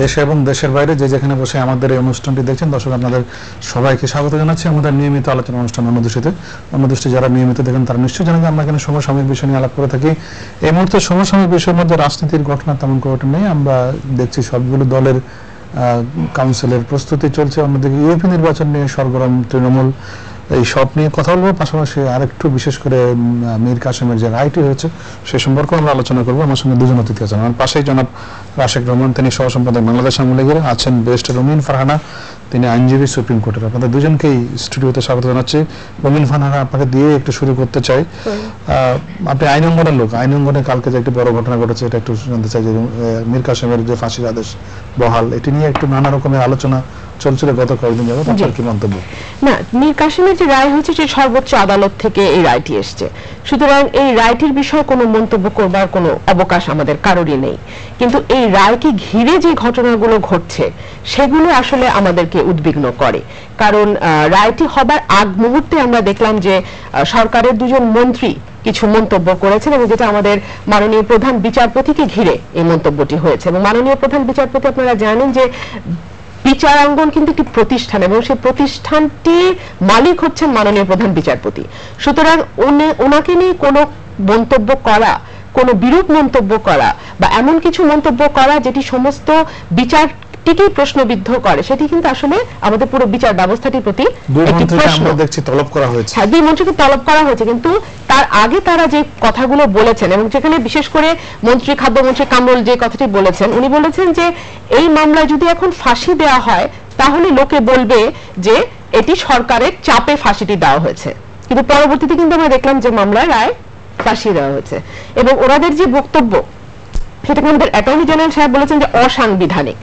দেশে এবং দেশের বাইরে যে যেখানে বসে আমাদের এই অনুষ্ঠানটি দেখছেন দর্শক আপনাদের সবাইকে স্বাগত জানাচ্ছি আমাদের নিয়মিত আলোচনা অনুষ্ঠান অন্যদৃষ্টি যারা নিয়মিত দেখেন তারা নিশ্চয়ই জানেন আমরা এখানে সমসাময়িক বিষয় নিয়ে আলাপ করে থাকি। এই মুহূর্তে সমসাময়িক বিষয়ের মধ্যে রাজনীতির ঘটনা তেমন ঘটে নেই। আমরা দেখছি সবগুলো দলের কাউন্সিলের প্রস্তুতি চলছে, অন্যদিকে ইউপি নির্বাচন নিয়ে সরগরম তৃণমূল। এই সব নিয়ে কথা বলবো, পাশাপাশি আরেকটু বিশেষ করে মীর কাসেমের যে রায়টি হয়েছে সে সম্পর্কে আমরা আলোচনা করবো। আমার সঙ্গে দুজন অতিথি আছেন, আমার পাশেই জনাব রাশেক রহমান, তিনি সহ সম্পাদক বাংলাদেশ আওয়ামী লীগের, আছেন ব্যারিস্টার রুমিন ফারহানা, তিনি আইনজীবী সুপ্রিম কোর্টের। আপনাদের দুজনকেই স্টুডিওতে স্বাগত জানাচ্ছি। রুমিন ফারহানা, আপনাকে দিয়ে একটু শুরু করতে চাই। আপনি আইন অঙ্গনের লোক, আইন অঙ্গনে কালকে যে একটি বড় ঘটনা ঘটেছে এটা একটু জানতে চাই যে মীর কাসেমের যে ফাঁসির আদেশ বহাল, এটি নিয়ে একটু নানা রকমের আলোচনা চলছিল গত কয়েকদিন যাবত, আপনার কি মন্তব্য? না, মীর কাসেমের যে রায় হয়েছে যে সর্বোচ্চ আদালত থেকে এই রায়টি এসছে, সুতরাং এই রায়টির বিষয়ে কোনো মন্তব্য করবার কোনো অবকাশ আমাদের কারোরই নেই। কিন্তু এই রায়কে ঘিরে যে ঘটনাগুলো ঘটছে সেগুলো আসলে আমাদেরকে উদ্বিগ্ন করে। কারণ রায়টি হবার আগ মুহূর্তে আমরা দেখলাম যে সরকারের দুজন মন্ত্রী কিছু মন্তব্য করেছেন এবং যেটা আমাদের মাননীয় প্রধান বিচারপতিকে ঘিরে এই মন্তব্যটি হয়েছে। এবং মাননীয় প্রধান বিচারপতি, আপনারা জানেন যে বিচারাঙ্গন কিন্তু একটি প্রতিষ্ঠান এবং সেই প্রতিষ্ঠানটির মালিক হচ্ছেন মাননীয় প্রধান বিচারপতি। সুতরাং ওনাকে নিয়ে কোনো মন্তব্য করা, কোনো বিরূপ মন্তব্য করা বা এমন কিছু মন্তব্য করা যেটি সমস্ত বিচারটিকেই প্রশ্নবিদ্ধ করে, সেটি কিন্তু আসলে আমাদের পুরো বিচার ব্যবস্থাটির প্রতি একটি প্রশ্ন। দেখছি তলব করা হয়েছে, হ্যাঁ, দুই মন্ত্রীকে তলব করা হয়েছে, কিন্তু তার আগে তারা যে কথাগুলো বলেছেন এবং যেখানে বিশেষ করে খাদ্যমন্ত্রী কামরুল যে কথাটি বলেছেন, উনি বলেছেন যে এই মামলায় যদি এখন ফাঁসি দেওয়া হয় তাহলে লোকে বলবে যে এটি সরকারের চাপে ফাঁসিটি দেওয়া হয়েছে। কিন্তু পরবর্তীতে কিন্তু আমরা দেখলাম যে মামলায় রায় ফাঁসি দেওয়া হয়েছে এবং ওনাদের যে বক্তব্য সেটাকে আমাদের অ্যাটর্নি জেনারেল সাহেব বলেছেন যে অসাংবিধানিক।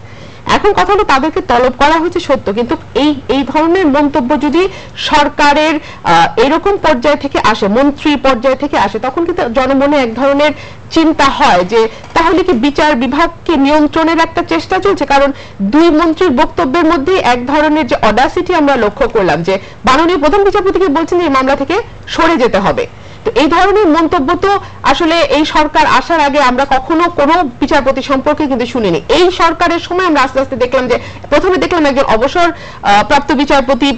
এখন কথা হলো তাদেরকে তলব করা হয়েছে সত্য, কিন্তু এই ধরনের মন্তব্য যদি সরকারের এরকম পর্যায় থেকে আসে, মন্ত্রী পর্যায় থেকে আসে, তখন কিন্তু জনমনে এক ধরনের চিন্তা হয় যে তাহলে কি বিচার বিভাগকে নিয়ন্ত্রণের একটা চেষ্টা চলছে। কারণ দুই মন্ত্রীর বক্তব্যের মধ্যে এক ধরনের যে অডাসিটি আমরা লক্ষ্য করলাম যে মাননীয় প্রধান বিচারপতিকে বলছেন যে এই মামলা থেকে সরে যেতে হবে। তো এই ধরনের মন্তব্য তো আসলে এই সরকার আসার আগে আমরা কখনো কোনো বিচারপতি সম্পর্কে কিন্তু শুনিনি। এই সরকারের সময় আমরা আস্তে আস্তে দেখলাম যে প্রথমে দেখলাম একজন অবসর প্রাপ্ত বিচারপতি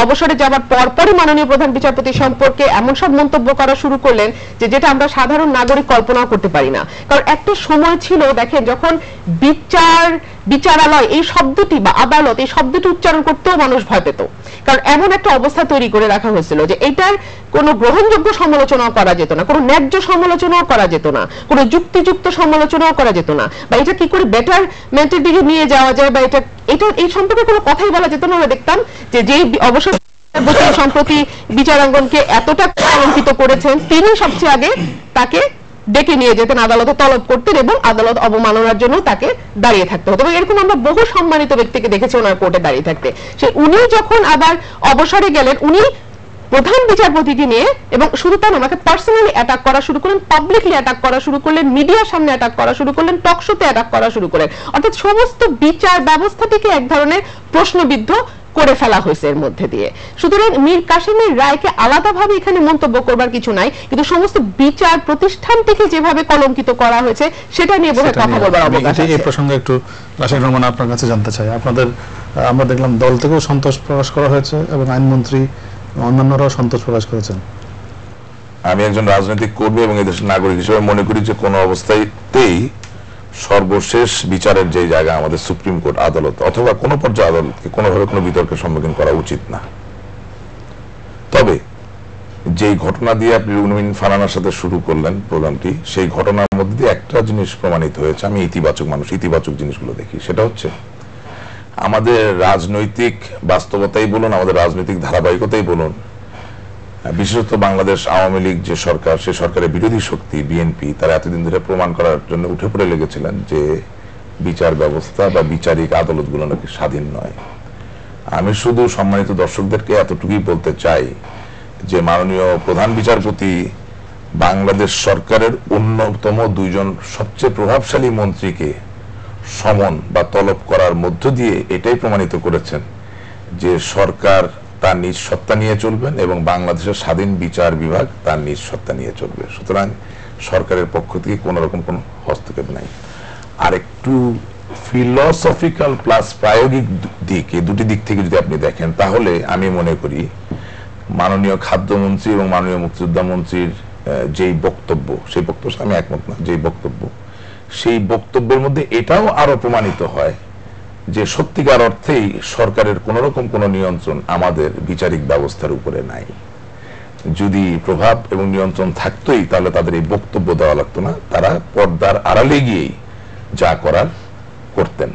অবসরে যাবার পরপরই মাননীয় প্রধান বিচারপতি সম্পর্কে এমন সব মন্তব্য করা শুরু করলেন যেটা আমরা সাধারণ নাগরিক কল্পনাও করতে পারি না। কারণ একটা সময় ছিল, দেখেন, যখন বিচারালয় এই শব্দটি বা আদালত এই শব্দটি উচ্চারণ করতেও মানুষ ভয় পেত। কারণ এমন একটা অবস্থা তৈরি করে রাখা হয়েছিল যে এটার কোনো গ্রহণযোগ্য সমালোচনাও করা যেত না, কোনো ন্যায্য সমালোচনাও করা যেত না, কোনো যুক্তিযুক্ত সমালোচনাও করা যেত না, বা এটা কি করে বেটারমেন্টের দিকে নিয়ে যাওয়া যায় বা এটা এই সম্পর্কে কোনো কথাই বলা যেত না। আমরা দেখতাম যে যেই অবসর সম্প্রতি বিচারাঙ্গনকে এতটা কলঙ্কিত করেছেন, তিনি সবচেয়ে আগে তাকে ডেকে নিয়ে যেতেন, আদালতে তলব করতেন এবং আদালত অবমাননার জন্য তাকে দাঁড়িয়ে থাকতে হতো। এবং এরকম আমরা বহু সম্মানিত ব্যক্তিকে দেখেছি ওনার কোর্টে দাঁড়িয়ে থাকতে। উনি যখন আবার অবসরে গেলেন, উনি প্রধান বিচারপতিকে নিয়ে এবং শুধু তার ওনাকে পার্সোনালি অ্যাটাক করা শুরু করলেন, পাবলিকলি অ্যাটাক করা শুরু করলেন, মিডিয়ার সামনে অ্যাটাক করা শুরু করলেন, টক শোতে অ্যাটাক করা শুরু করলেন। অর্থাৎ সমস্ত বিচার ব্যবস্থাটিকে এক ধরনের প্রশ্নবিদ্ধ করে ফেলা হয়েছে এর মধ্যে দিয়ে। সুতরাং মীর কাসেমের রায়কে আলাদাভাবে এখানে মন্তব্য করবার কিছু নাই, কিন্তু সমস্ত বিচার প্রতিষ্ঠানটিকে যেভাবে কলঙ্কিত করা হয়েছে সেটা নিয়ে বোধহয় কথা বলবার অবকাশ আছে। এই প্রসঙ্গে একটু রাশেক রহমান আপনার কাছে জানতে চাই, আমরা দেখলাম দল থেকেও সন্তোষ প্রকাশ করা হয়েছে এবং আইনমন্ত্রী অন্যান্যরাও সন্তোষ প্রকাশ করেছেন। আমি একজন রাজনৈতিক কর্মী এবং এই দেশের নাগরিক হিসেবে মনে করি যে কোনো অবস্থাতেই সর্বশেষ বিচারের যে জায়গা আমাদের সুপ্রিম কোর্ট আদালত অথবা কোনো পর্যায়ে আদালতকে কোনোভাবে কোনো বিতর্কের সম্মুখীন করা উচিত না। তবে যেই ঘটনা দিয়ে আপনি রুমিন ফারহানার সাথে শুরু করলেন প্রোগ্রামটি, সেই ঘটনার মধ্যে দিয়ে একটা জিনিস প্রমাণিত হয়েছে। আমি ইতিবাচক মানুষ, ইতিবাচক জিনিসগুলো দেখি। সেটা হচ্ছে আমাদের রাজনৈতিক বাস্তবতাই বলুন, আমাদের রাজনৈতিক ধারাবাহিকতাই বলুন, বিশেষত বাংলাদেশ আওয়ামী লীগ যে সরকার, সে সরকারের বিরোধী শক্তি বিএনপি, তারা এতদিন ধরে প্রমাণ করার জন্য উঠে পড়ে লেগেছিলেন যে বিচার ব্যবস্থা বা বিচারিক আদালতগুলো নাকি স্বাধীন নয়। আমি শুধু সম্মানিত দর্শকদেরকে এতটুকুই বলতে চাই যে মাননীয় প্রধান বিচারপতি বাংলাদেশ সরকারের অন্যতম দুইজন সবচেয়ে প্রভাবশালী মন্ত্রীকে সমন বা তলব করার মধ্য দিয়ে এটাই প্রমাণিত করেছেন যে সরকার তার নিজ সত্তা নিয়ে চলবেন এবং বাংলাদেশের স্বাধীন বিচার বিভাগ তার নিজ সত্তা নিয়ে চলবে। সুতরাং সরকারের পক্ষ থেকে কোন রকম কোন হস্তক্ষেপ নাই। আর একটু ফিলসফিক্যাল প্লাস প্রায়োগিক দিক, এই দুটি দিক থেকে যদি আপনি দেখেন, তাহলে আমি মনে করি মাননীয় খাদ্যমন্ত্রী এবং মাননীয় মুক্তিযোদ্ধা মন্ত্রীর যেই বক্তব্য, সেই বক্তব্য আমি একমত না, যেই বক্তব্য, সেই বক্তব্যের মধ্যে এটাও আরো প্রমাণিত হয় যে সত্যিকার অর্থেই সরকারের কোন রকম কোন নিয়ন্ত্রণ আমাদের বিচারিক ব্যবস্থার উপরে নাই। যদি প্রভাব এবং নিয়ন্ত্রণ থাকতোই তাহলে তাদের এই বক্তব্য দেওয়া লাগতো না, তারা পর্দার আড়ালে গিয়েই যা করার করতেন।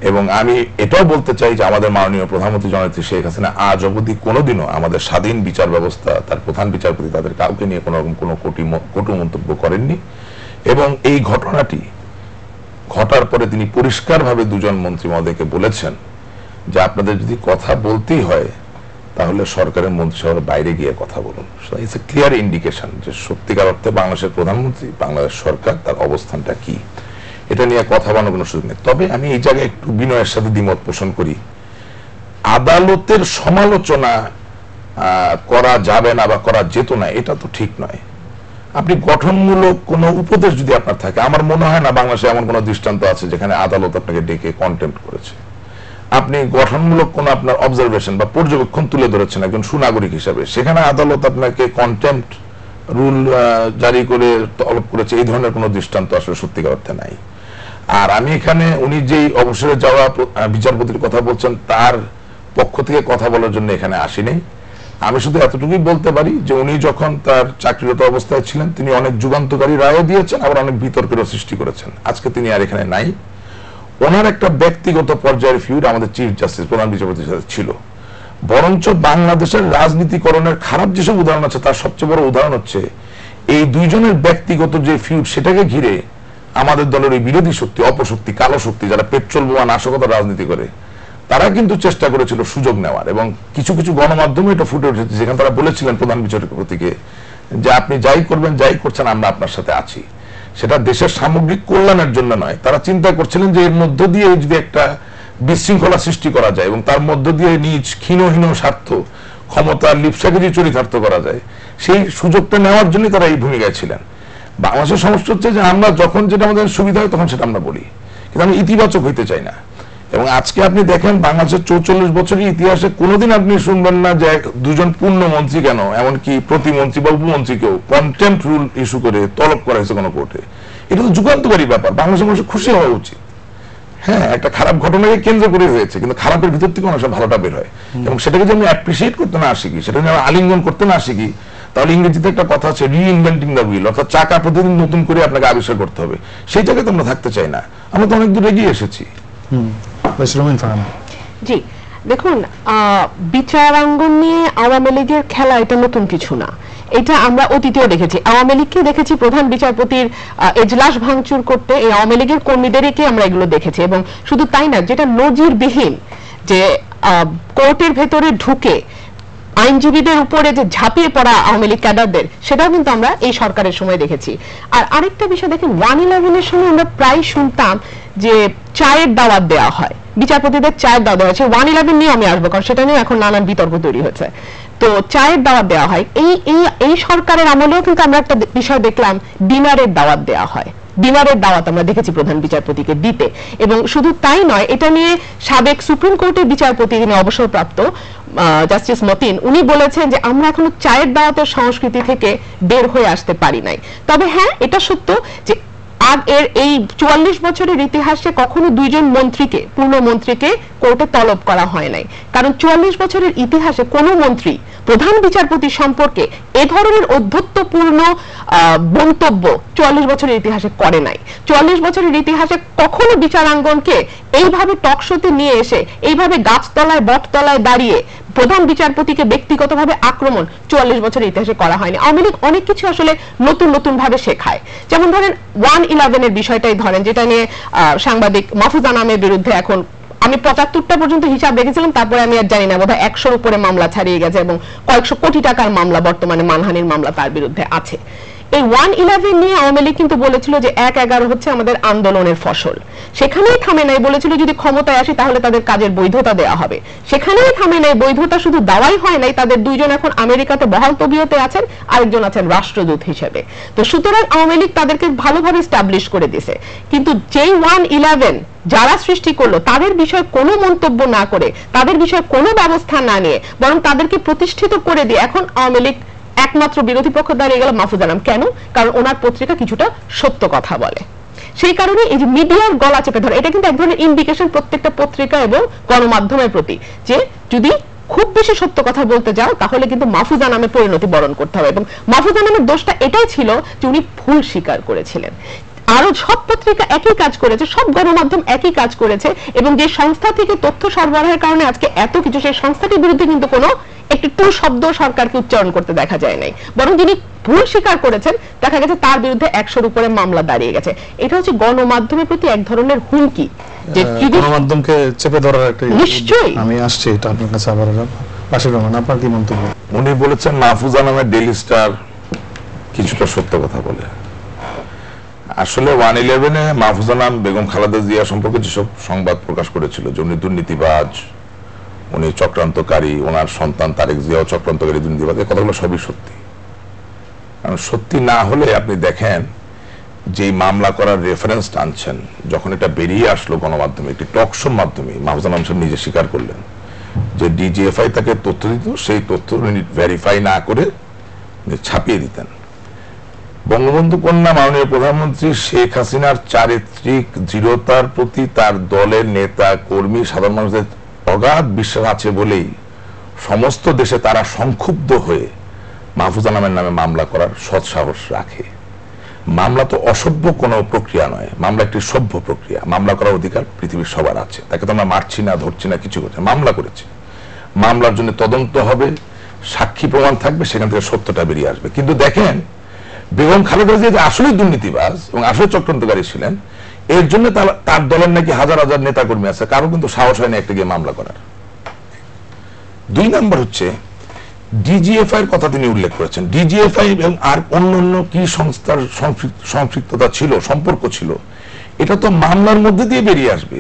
এবং আমি এটাও বলতে চাই যে আমাদের মাননীয় প্রধানমন্ত্রী জননেত্রী শেখ হাসিনা আজ অবধি কোনোদিনও আমাদের স্বাধীন বিচার ব্যবস্থা, তার প্রধান বিচারপতি, তাদের কাউকে নিয়ে কোনো রকম কোনো কটু মন্তব্য করেননি। এবং এই ঘটনাটি ঘটার পরে তিনি পরিষ্কারভাবে দুজন মন্ত্রী মহোদয়কে বলেছেন যে আপনাদের যদি কথা বলতেই হয় তাহলে সরকারের মন্ত্রিসভার বাইরে গিয়ে কথা বলুন। ইটস এ ক্লিয়ার ইন্ডিকেশন যে সত্যিকার অর্থে বাংলাদেশের প্রধানমন্ত্রী, বাংলাদেশ সরকার তার অবস্থানটা কি, এটা নিয়ে কথা বলার কোনো সুযোগ নেই। তবে আমি এই জায়গায় একটু বিনয়ের সাথে দ্বিমত পোষণ করি। আদালতের সমালোচনা করা যাবে না বা করা যেত না, এটা তো ঠিক নয়। আপনি গঠনমূলক কোনো উপদেশ যদি আপনার থাকে, আমার মনে হয় না বাংলাদেশে এমন কোনো দৃষ্টান্ত আছে যেখানে আদালত আপনাকে ডেকে কন্টেম্প্ট করেছে। আপনি গঠনমূলক কোনো আপনার অবজারভেশন বা পর্যবেক্ষণ তুলে ধরেছেন একজন সুনাগরিক হিসাবে, সেখানে আদালত আপনাকে কন্টেম্প্ট রুল জারি করে তলব করেছে, এই ধরনের কোনো দৃষ্টান্ত আসলে সত্যিকার অর্থে নাই। আর আমি এখানে উনি যেই অবসরে যাওয়া বিচারপতির কথা বলছেন তার পক্ষ থেকে কথা বলার জন্য এখানে আসিনি। আমি শুধু এতটুকুই বলতে পারি যে উনি যখন তার চাকরিরত অবস্থায় ছিলেন তিনি অনেক যুগান্তকারী রায়ও দিয়েছেন, আবার অনেক বিতর্কেরও সৃষ্টি করেছেন। আজকে তিনি আর এখানে নাই। ওনার একটা ব্যক্তিগত পর্যায়ের ফিউড আমাদের চিফ জাস্টিস, প্রধান বিচারপতির সাথে ছিল। বরঞ্চ বাংলাদেশের রাজনীতিকরণের খারাপ যেসব উদাহরণ আছে তার সবচেয়ে বড় উদাহরণ হচ্ছে এই দুইজনের ব্যক্তিগত যে ফিউড, সেটাকে ঘিরে আমাদের দলের ওই বিরোধী শক্তি, অপশক্তি, কালো শক্তি, যারা পেট্রোল বোমা নাশকতার রাজনীতি করে, তারা কিন্তু চেষ্টা করেছিল সুযোগ নেওয়ার। এবং কিছু কিছু গণমাধ্যমে এটা ফুটে উঠেছে যেখানে তারা বলেছিলেন প্রধান বিচারপতিকে যে আপনি যাই করবেন, যাই করছেন, আমরা আপনার সাথে আছি। সেটা দেশের সামগ্রিক কল্যাণের জন্য নয়, তারা চিন্তা করছিলেন যে এর মধ্য দিয়ে যদি একটা বিশৃঙ্খলা সৃষ্টি করা যায় এবং তার মধ্য দিয়ে নিজ ক্ষীণ স্বার্থ, ক্ষমতার লিপসাকে যদি চরিতার্থ করা যায়, সেই সুযোগটা নেওয়ার জন্য তারা এই ভূমিকায় ছিলেন। বাংলাদেশের সমস্যা হচ্ছে যে আমরা যখন যেটা আমাদের সুবিধা হয় তখন সেটা আমরা বলি, কিন্তু আমি ইতিবাচক হইতে চাই না। এবং আজকে আপনি দেখেন বাংলাদেশের 44 বছরের ইতিহাসে কোনোদিন আপনি শুনবেন না যে দুজন পূর্ণ মন্ত্রী, কেন এমনকি প্রতিমন্ত্রী বা উপমন্ত্রীকেও কন্টেম্প্ট রুল ইস্যু করে তলব করা হয়েছে কোনো কোর্টে। এটা তো যুগান্তকারী ব্যাপার, বাংলাদেশের মানুষের খুশি হওয়া উচিত। হ্যাঁ, একটা খারাপ ঘটনাকে কেন্দ্র করে হয়েছে, কিন্তু খারাপের ভিতর থেকে অনেক ভালোটা বের হয়। এবং সেটাকে যদি আমি অ্যাপ্রিসিয়েট করতে না শিখি, সেটাকে আমি আলিঙ্গন করতে না শিখি, তাহলে ইংরেজিতে একটা কথা আছে রিইনভেন্টিং দ্য হুইল, অর্থাৎ চাকা প্রতিদিন নতুন করে আপনাকে আবিষ্কার করতে হবে। সেই জায়গায় তো আমরা থাকতে চাই না, আমরা তো অনেক দূর এগিয়ে এসেছি। জি দেখুন, বিচারাঙ্গন নিয়ে আওয়ামী লীগের খেলা এটা নতুন কিছু না, এটা আমরা অতীতেও দেখেছি। আওয়ামী লীগকে দেখেছি প্রধান বিচারপতির এজলাস ভাঙচুর করতে, এই আওয়ামী লীগের কর্মীদেরকে আমরা এগুলো দেখেছি। এবং শুধু তাই না, যেটা নজিরবিহীন যে কোর্টের ভেতরে ঢুকে আইনজীবীদের উপরে যে ঝাঁপিয়ে পড়া আওয়ামী লীগ ক্যাডারদের, সেটাও কিন্তু আমরা এই সরকারের সময় দেখেছি। আর আরেকটা বিষয় দেখেন, 111-এর সময় আমরা প্রায় শুনতাম যে চায়ের দাওয়াত দেওয়া হয়, বিচারপতিদের চায়ের দাওয়াত দেওয়া হয়েছে। 111 নিয়ে আমি আসবো, কারণ সেটা নিয়ে এখন নানান বিতর্ক তৈরি হয়েছে। তো চায়ের দাওয়াত দেওয়া হয়, এই সরকারের আমলেও কিন্তু আমরা একটা বিষয় দেখলাম, ডিনারের দাওয়াত দেওয়া হয়। ডিনারের দাওয়াত আমরা দেখেছি প্রধান বিচারপতিকে দিতে। এবং শুধু তাই নয়, এটা নিয়ে সাবেক সুপ্রিম কোর্টের বিচারপতি, যিনি অবসরপ্রাপ্ত জাস্টিস মতিন, উনি বলেছেন যে আমরা এখনো চায়ের দাওয়াতের সংস্কৃতি থেকে বের হয়ে আসতে পারি নাই। তবে হ্যাঁ, এটা সত্য যে এর এই 44 বছরের ইতিহাসে কখনো দুইজন মন্ত্রীকে, পূর্ণ মন্ত্রীকে কোর্টে তলব করা হয় নাই। কারণ 44 বছরের ইতিহাসে কোনো মন্ত্রী প্রধান বিচারপতি সম্পর্কে এ ধরনের অধ্যত্বপূর্ণ মন্তব্য 44 বছরের ইতিহাসে করে নাই। 44 বছরের ইতিহাসে কখনো বিচারাঙ্গনকে এইভাবে টকশোতে নিয়ে এসে, এইভাবে গাছতলায় বটতলায় দাঁড়িয়ে প্রধান বিচারপতিকে ব্যক্তিগতভাবে আক্রমণ 44 বছরের ইতিহাসে করা হয়নি। আওয়ামী লীগ অনেক কিছু আসলে নতুন নতুন ভাবে শেখায়। যেমন ধরেন 111-এর বিষয়টাই ধরেন, যেটা নিয়ে সাংবাদিক মাহফুজ আনামের বিরুদ্ধে এখন আমি 75টা পর্যন্ত হিসাব দেখেছিলাম, তারপরে আমি আর জানি না, বোধহয় 100-র উপরে মামলা ছাড়িয়ে গেছে এবং কয়েকশো কোটি টাকার মামলা বর্তমানে মানহানির মামলা তার বিরুদ্ধে আছে। এই 1/11 নিয়ে আওয়ামী লীগ কিন্তু বলেছিল যে 1/11 হচ্ছে আমাদের আন্দোলনের ফসল, সেখানেই থামে নাই, বলেছিল যদি ক্ষমতায় আসে তাহলে তাদের কাজের বৈধতা দেওয়া হবে, সেখানেই থামে নাই। বৈধতা শুধু দেওয়াই হয় নাই, তাদের দুইজন এখন আমেরিকাতে বহাল তবিয়তে আছেন, আরেকজন আছেন রাষ্ট্রদূত হিসেবে। তো সুতরাং আওয়ামী লীগ তাদেরকে ভালোভাবে এস্টাবলিশ করে দিয়েছে। কিন্তু যেই 1/11 যারা সৃষ্টি করলো তাদের বিষয়ে কোনো মন্তব্য না করে, তাদের বিষয়ে কোনো ব্যবস্থা না নিয়ে, বরং তাদেরকে প্রতিষ্ঠিত করে দিয়ে এখন আওয়ামী লীগ একমাত্র বিরোধী পক্ষ দাঁড়িয়ে গেল মাহফুজ আনাম। কেন? কারণ ওনার পত্রিকা কিছুটা সত্য কথা বলে। সেই কারণে এই যে মিডিয়ার গলা চেপে ধরে, এটা কিন্তু এক ধরনের ইন্ডিকেশন প্রত্যেকটা পত্রিকা এবং গণমাধ্যমের প্রতি, যে যদি খুব বেশি সত্য কথা বলতে যাও তাহলে কিন্তু মাহফুজ আনামের পরিণতি বরণ করতে হবে। এবং মাহফুজ আনামের দোষটা এটাই ছিল যে উনি ভুল স্বীকার করেছিলেন। আরো সব পত্রিকা একই কাজ করেছে, সব গণমাধ্যম একই কাজ করেছে, এবং যে সংস্থা থেকে তথ্য সরবরাহের কারণে আজকে এত কিছু, সেই সংস্থাটির বিরুদ্ধে কিন্তু কোনো একটি টু শব্দ সরকারকে উচ্চারণ করতে দেখা যায় নাই, বরং যিনি ভুল স্বীকার করেছেন দেখা গেছে তার বিরুদ্ধে 100-র উপরে মামলা দাঁড়িয়ে গেছে। এটা হচ্ছে গণমাধ্যমের প্রতি এক ধরনের হুমকি, যে গণমাধ্যমকে চেপে ধরার একটা। নিশ্চয়ই আমি আসছি এটা আপনার কাছে আবার। বাশির রহমান, আপনার কি মন্তব্য? উনি বলেছেন মাহফুজ আনামের ডেইলি স্টার কিছুটা সত্য কথা বলে। আসলে 1/11 মাহফুজ আনাম বেগম খালেদা জিয়া সম্পর্কে যেসব সংবাদ প্রকাশ করেছিল যে উনি দুর্নীতিবাজ, উনি চক্রান্তকারী, ওনার সন্তান তারেক জিয়াও চক্রান্তকারী, দুর্নীতিবাজ, এই কথাগুলো সবই সত্যি। কারণ সত্যি না হলে আপনি দেখেন যে মামলা করার রেফারেন্স টানছেন, যখন এটা বেরিয়ে আসলো গণমাধ্যমে, একটি টকশোর মাধ্যমে মাহফুজ আনাম সাহেব নিজে স্বীকার করলেন যে ডিজিএফআই তাকে তথ্য দিত, সেই তথ্য ভেরিফাই না করে ছাপিয়ে দিতেন। বঙ্গবন্ধু কন্যা মাননীয় প্রধানমন্ত্রী শেখ হাসিনার চারিত্রিক দৃঢ়তার প্রতি তার দলের নেতা কর্মী সাধারণ মানুষদের অগাধ বিশ্বাস আছে বলেই সমস্ত দেশে তারা সংক্ষুব্ধ হয়ে মাহফুজ আনামের নামে মামলা করার সৎ সাহস রাখে। মামলা তো অসভ্য কোনো প্রক্রিয়া নয়, মামলা একটি সভ্য প্রক্রিয়া। মামলা করার অধিকার পৃথিবীর সবার আছে, তাকে তো আমরা মারছি না, ধরছি না, কিছু করছি, মামলা করেছি। মামলার জন্য তদন্ত হবে, সাক্ষী প্রমাণ থাকবে, সেখান থেকে সত্যটা বেরিয়ে আসবে। কিন্তু দেখেন বেগম খালেদা জিয়া যে আসলে দুর্নীতিবাজ এবং আসলে চক্রান্তকারী ছিলেন, এর জন্য তার দলের নাকি হাজার হাজার নেতা কর্মী আছে, কারো কিন্তু সাহস হয় না একটা গিয়ে মামলা করার। 2 নম্বর হচ্ছে ডিজিএফআই এর কথা তিনি উল্লেখ করেছেন। ডিজিএফআই এবং আর অন্যান্য কি সংস্থার সম্পৃক্ততা ছিল, সম্পর্ক ছিল, এটা তো মামলার মধ্যে দিয়ে বেরিয়ে আসবে।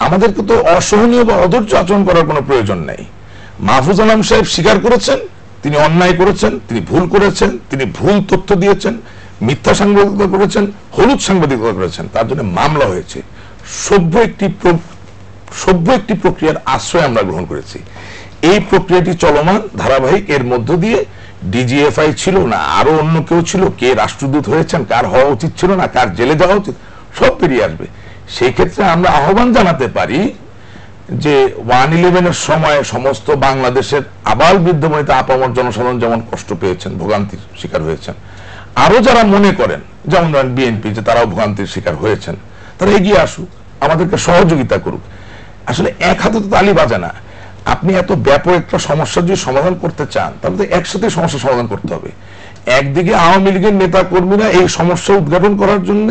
আমাদেরকে তো অসহনীয় বা অধৈর্য আচরণ করার কোনো প্রয়োজন নেই। মাহফুজ আনাম সাহেব স্বীকার করেছেন তিনি অন্যায় করেছেন, তিনি ভুল করেছেন, তিনি ভুল তথ্য দিয়েছেন, মিথ্যা সাংবাদিকতা করেছেন, হলুদ সাংবাদিকতা করেছেন, তার জন্য মামলা হয়েছে। সভ্য একটি প্রক্রিয়ার আশ্রয় আমরা গ্রহণ করেছি। এই প্রক্রিয়াটি চলমান, ধারাবাহিক। এর মধ্য দিয়ে ডিজিএফআই ছিল না আরো অন্য কেউ ছিল, কে রাষ্ট্রদূত হয়েছেন, কার হওয়া উচিত ছিল না, কার জেলে যাওয়া উচিত, সব বেরিয়ে আসবে। সেই ক্ষেত্রে আমরা আহ্বান জানাতে পারি যে 1/11 সময় সমস্ত বাংলাদেশের আবাল বৃদ্ধ বনিতা আপামর জনসাধারণ যেমন কষ্ট পেয়েছেন, ভোগান্তির শিকার হয়েছেন, আরো যারা মনে করেন যেমন ধরেন বিএনপি যে তারাও ভোগান্তির শিকার হয়েছেন, তারা এগিয়ে আসুক, আমাদেরকে সহযোগিতা করুক। আসলে এক হাতে তো তালি বাজে না। আপনি এত ব্যাপক একটা সমস্যার যদি সমাধান করতে চান তাহলে তো একসাথে সমস্যা সমাধান করতে হবে। একদিকে আওয়ামী লীগের নেতা কর্মীরা এই সমস্যা উদ্ঘাটন করার জন্য,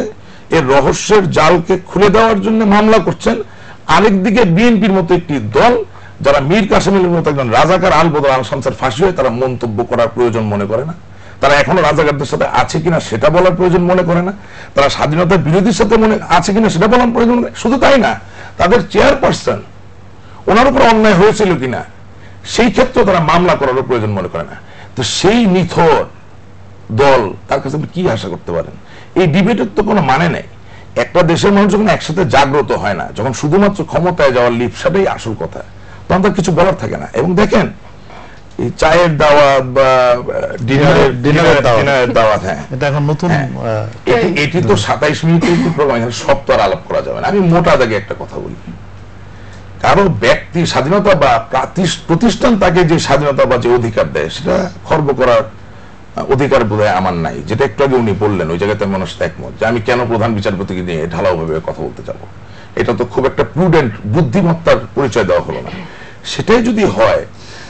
এর রহস্যের জালকে খুলে দেওয়ার জন্য মামলা করছেন, আরেকদিকে বিএনপির মতো একটি দল যারা মীর কাসেমের মতো একজন রাজাকার আল বদর আল শামসের ফাঁসি হয়ে তারা মন্তব্য করার প্রয়োজন মনে করে না, তারা এখনো রাজাকারদের সাথে আছে কিনা সেটা বলার প্রয়োজন মনে করে না, তারা স্বাধীনতার বিরোধীর সাথে মনে আছে কিনা সেটা বলার প্রয়োজন মনে। শুধু তাই না, তাদের চেয়ারপারসন ওনার উপর অন্যায় হয়েছিল কিনা সেই ক্ষেত্রে তারা মামলা করার প্রয়োজন মনে করে না। তো সেই নিথর দল তার কাছে কি আশা করতে পারেন? এই ডিবেটের তো কোনো মানে নেই। একটা দেশের মানুষ যখন একসাথে জাগ্রত হয় না, যখন শুধুমাত্র ক্ষমতায় যাওয়ার লিপসাটাই আসল কথা, তখন তার কিছু বলার থাকে না। এবং দেখেন এই চায়ের দাওয়াত বা ডিনারের দাওয়াত, হ্যাঁ এটা এখন নতুন, এটি তো 27 মিনিটের প্রোগ্রাম, এখানে সব তো আর আলাপ করা যাবে না। আমি মোটা দাগে একটা কথা বলি, কারো ব্যক্তি স্বাধীনতা বা প্রতিষ্ঠান তাকে যে স্বাধীনতা বা যে অধিকার দেয় সেটা খর্ব করার অধিকার বোধহয় আমার নাই। যেটা একটু আগে উনি বললেন, ওই জায়গাতে মানুষ একমত যে আমি কেন প্রধান বিচারপতিকে নিয়ে ঢালাওভাবে কথা বলতে যাব, এটা তো খুব একটা প্রুডেন্ট বুদ্ধিমত্তার পরিচয় দেওয়া হলো না। সেটাই যদি হয়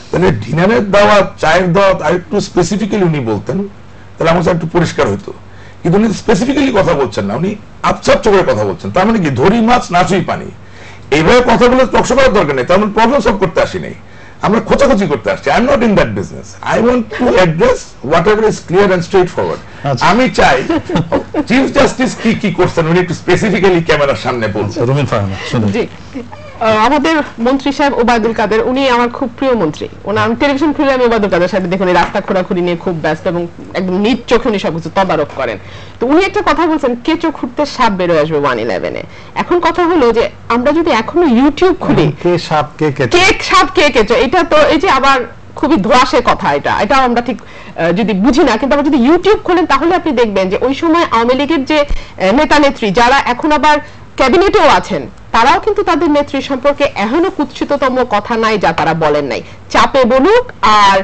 তাহলে ডিনারের দাওয়াত, চায়ের দাওয়াত আর একটু স্পেসিফিক্যালি উনি বলতেন তাহলে আমার একটু পরিষ্কার হইতো। কিন্তু উনি স্পেসিফিক্যালি কথা বলছেন না, উনি আপচাপ করে কথা বলছেন। তার মানে কি ধরি মাছ নাচুই পানি, এইভাবে কথাগুলো টকশো করার দরকার নেই। তার মানে প্রবলেম সলভ করতে আসি নাই, আমরা খোঁচাখুচি করতে আসছি। I am not in that business. I want to address what ever is clear and straight forward. আমি চাই চিফ জাস্টিস কি কি করছেন উনি একটু স্পেসিফিক্যালি ক্যামেরার সামনে বলছেন। রুমিন ফারহানা শুনুন। জি, আমাদের মন্ত্রী সাহেব ওবায়দুল কাদের, উনি আমার খুব প্রিয় মন্ত্রী। আমি টেলিভিশন খুলে আমি ওবায়দুল কাদের সাহেব দেখুন রাস্তা খোঁড়াখুড়ি নিয়ে খুব ব্যস্ত এবং একদম নিজ চোখে উনি সবকিছু তদারক করেন। তো উনি একটা কথা বলছেন, কেঁচো খুঁড়তে সাপ বেরোয় আসবে 111-এ। এখন কথা হলো যে আমরা যদি এখনো ইউটিউব খুলি, কে সাপ কে কেঁচো, কে সাপ কে কেঁচো, এটা তো এই যে আবার খুবই ধোঁয়াশে কথা, এটাও আমরা ঠিক যদি বুঝি না। কিন্তু আবার যদি ইউটিউব খোলেন তাহলে আপনি দেখবেন যে ওই সময় আওয়ামী লীগের যে নেতা নেত্রী যারা এখন আবার ক্যাবিনেটেও আছেন, তারাও কিন্তু তাদের নেত্রী সম্পর্কে এখনো কুৎসিততম কথা নাই যা তারা বলেন নাই। চাপে বলুক আর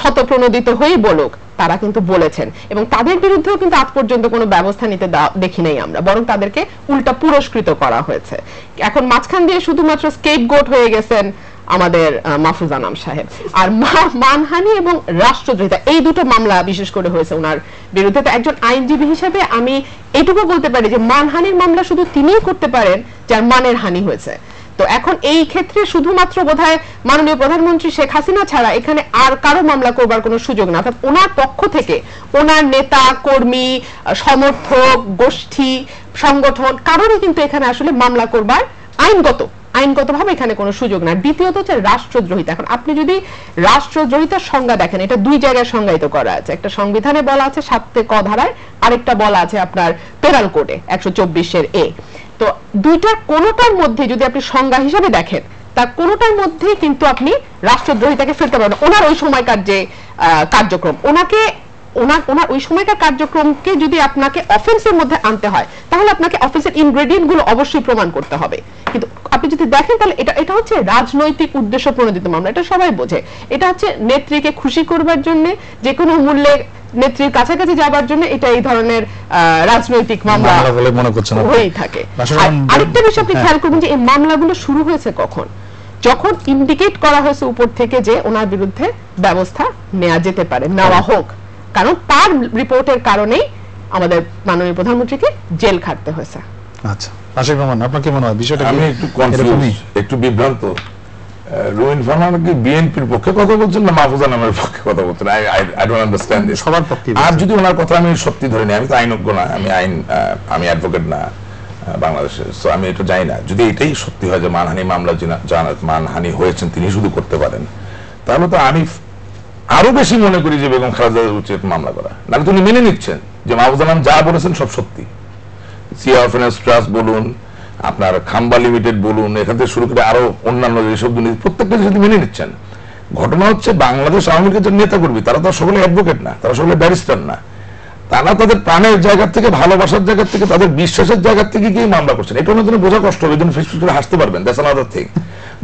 শতপ্রণোদিত হয়ে বলুক, তারা কিন্তু বলেছেন এবং তাদের বিরুদ্ধেও কিন্তু আজ পর্যন্ত কোনো ব্যবস্থা নিতে দেখি নাই আমরা, বরং তাদেরকে উল্টা পুরস্কৃত করা হয়েছে। এখন মাঝখান দিয়ে শুধুমাত্র স্কেপগোট হয়ে গেছেন আমাদের মাহফুজ আনাম সাহেব। আর মানহানি এবং রাষ্ট্রদ্রোহিতা এই দুটো মামলা বিশেষ করে হয়েছে ওনার বিরুদ্ধে। তো একজন আইনজীবী হিসেবে আমি এইটুকু বলতে পারি যে মানহানির মামলা শুধু তিনিই করতে পারেন যার মানের হানি হয়েছে। তো এখন এই ক্ষেত্রে শুধুমাত্র বোধহয় মাননীয় প্রধানমন্ত্রী শেখ হাসিনা ছাড়া এখানে আর কারো মামলা করবার কোনো সুযোগ না। অর্থাৎ ওনার পক্ষ থেকে ওনার নেতা কর্মী সমর্থক গোষ্ঠী সংগঠন কারোরই কিন্তু এখানে আসলে মামলা করবার আইনগতভাবে এখানে কোনো সুযোগ না। দ্বিতীয়ত হচ্ছে রাষ্ট্রদ্রোহিতা। এখন আপনি যদি রাষ্ট্রদ্রোহিতার সংজ্ঞা দেখেন, এটা দুই জায়গায় সংজ্ঞায়িত করা আছে। একটা সংবিধানে বলা আছে 7 ক ধারায়, আরেকটা বলা আছে আপনার পেনাল কোডে 124-এ। তো দুইটার কোনোটার মধ্যে যদি আপনি সংজ্ঞা হিসেবে দেখেন, তার কোনোটার মধ্যে কিন্তু আপনি রাষ্ট্রদ্রোহিতাকে ফেলতে পারবেন। ওনার ওই সময়কার যে কার্যক্রম, ওনার ওই সময়কার কার্যক্রমকে যদি আপনাকে অফেন্সের মধ্যে আনতে হয় তাহলে আপনাকে অফেন্সের ইনগ্রেডিয়েন্ট গুলো অবশ্যই প্রমাণ করতে হবে। কিন্তু আপনি যদি দেখেন তাহলে এটা হচ্ছে রাজনৈতিক উদ্দেশ্য প্রণোদিত মামলা, এটা সবাই বোঝে। এটা হচ্ছে নেত্রীকে খুশি করবার জন্য, যে কোনো মূল্যে নেত্রীর কাছাকাছি যাবার জন্য এটা এই ধরনের রাজনৈতিক মামলা বলে মনে করছেন হয়েই থাকে। আরেকটা বিষয় আপনি খেয়াল করবেন যে এই মামলাগুলো শুরু হয়েছে কখন, যখন ইন্ডিকেট করা হয়েছে উপর থেকে যে ওনার বিরুদ্ধে ব্যবস্থা নেওয়া যেতে পারে, নেওয়া হোক, কারণ তার রিপোর্টের কারণেই আমাদের মাননীয় প্রধানমন্ত্রীকে জেল খাটতে হয়েছে। আচ্ছা, আশিক রহমান আপনার কি মনে হয় বিষয়টা? আমি একটু কনফিউজ, একটু বিভ্রান্ত। রুমিন ফারহানা কি বিএনপির পক্ষে কথা বলছেন না মাহফুজ আনামের পক্ষে কথা বলছেন? I don't understand this. সবার পক্ষে। আর যদি ওনার কথা আমি সত্যি ধরে নিই, আমি তো আইনজ্ঞ না, আমি অ্যাডভোকেট না বাংলাদেশে, সো আমি এটা জানি না। যদি এটাই সত্যি হয় যে মানহানি মামলা মানহানি হয়েছেন তিনি শুধু করতে পারেন, তাহলে তো আমি আরো বেশি মনে করি যে বেগম খালেদা উচিত মামলা করা। নাহলে তিনি মেনে নিচ্ছেন যে মাহফুজ আনাম যা বলেছেন সব সত্যি। সিয়া ফাইন্যান্স ট্রাস্ট বলুন, আপনার খাম্বা লিমিটেড বলুন, এখান থেকে শুরু করে আরো অন্যান্য যেসব দুর্নীতি প্রত্যেকটা যদি মেনে নিচ্ছেন। ঘটনা হচ্ছে বাংলাদেশ আওয়ামী লীগের যে নেতা কর্মী তারা তো সকলে অ্যাডভোকেট না, তারা সকলে ব্যারিস্টার না। তারা তাদের প্রাণের জায়গা থেকে, ভালোবাসার জায়গা থেকে, তাদের বিশ্বাসের জায়গা থেকে গিয়ে মামলা করছেন। এটা ওনার জন্য বোঝা কষ্ট হবে, জন্য ফেসবুক করে হাসতে পারবেন, দ্যাটস আনাদার থিং।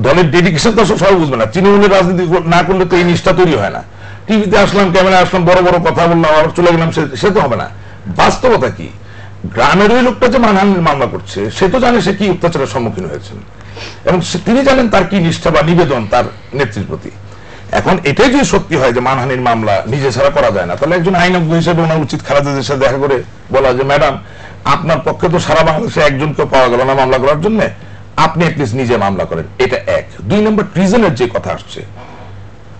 দলের ডেডিকেশন তো সবাই বুঝবে না। তৃণমূলের রাজনীতি না করলে তো এই নিষ্ঠা তৈরি হয় না। টিভিতে আসলাম, ক্যামেরা আসলাম, বড় বড় কথা বললাম, আবার চলে গেলাম, সে তো হবে না। বাস্তবতা কি? গ্রামের ওই লোকটা যে মানহানির মামলা করছে সে তো জানে সে কি অত্যাচারের সম্মুখীন হয়েছেন এবং তিনি জানেন তার কি নিষ্ঠা বা নিবেদন তার নেত্রীর প্রতি। এখন এটাই যদি সত্যি হয় যে মানহানির মামলা নিজে ছাড়া করা যায় না, তাহলে একজন আইনজ্ঞ হিসেবে ওনার উচিত খালেদাদের সাথে দেখা করে বলা যে ম্যাডাম আপনার পক্ষে তো সারা বাংলাদেশে একজনকে পাওয়া গেল না মামলা করার জন্য, আপনি অ্যাটলিস্ট নিজে মামলা করেন। এটা এক। 2 নম্বর, ট্রিজনের যে কথা আসছে,